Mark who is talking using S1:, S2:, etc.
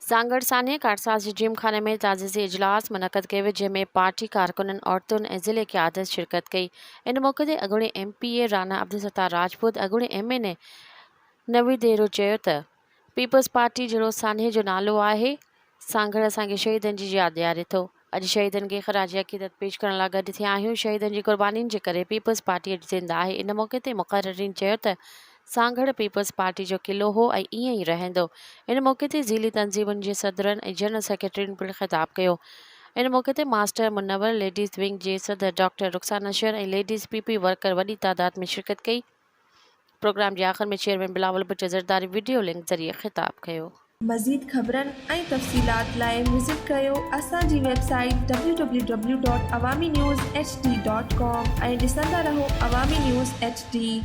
S1: सांगड़ सानिया कारसाज जे जिमखाने में ताज़ी इजलास मुनक़द कयो वियो, जंहिं में पार्टी कारकुननि, औरतुनि ऐं ज़िले क़यादत शिरकत कई। इन मौक़े ते अॻूणे MPA राना अब्दुल-सत्तार राजपूत, अॻूणे MNA नवीद डेरो चयो त पीपल्स पार्टी जहिड़ो सानिया जो नालो आहे, सांगड़ असांखे शहीदनि जी यादि ॾियारे थो। अॼु शहीदनि खे ख़राज अक़ीदत पेश करण लाइ गॾु थिया आहियूं। शहीदनि जी क़ुर्बानीनि जे करे पीपल्स पार्टी अॼु ज़िंदा आहे। इन मौक़े ते मुक़ररीन चयो त सांगड़ पीपल्स पार्टी जो क़िलो हो ऐं ईअं ई रहंदो। इन मौक़े ते ज़ीली तंज़ीमुनि जे सदरनि ऐं जनरल सेक्रेटरियुनि पिणु ख़िताब कयो। इन मौक़े ते मास्टर मुनव्वर, लेडीज़ विंग जे सदर डॉक्टर रुखसाना नशर ऐं लेडीज़ PP वर्कर वॾी तादाद में शिरकत कई। प्रोग्राम जे आख़िर में chairman Bilawal Bhutto Zardari video link ज़रिए ख़िताब कयो।
S2: मज़ीद ख़बरनि ऐं तफ़सीलात लाइ विज़िट कयो असांजी वेबसाइट www.awamiNewsHD.com ऐं ॾिसंदा रहो अवामी न्यूज़ HD।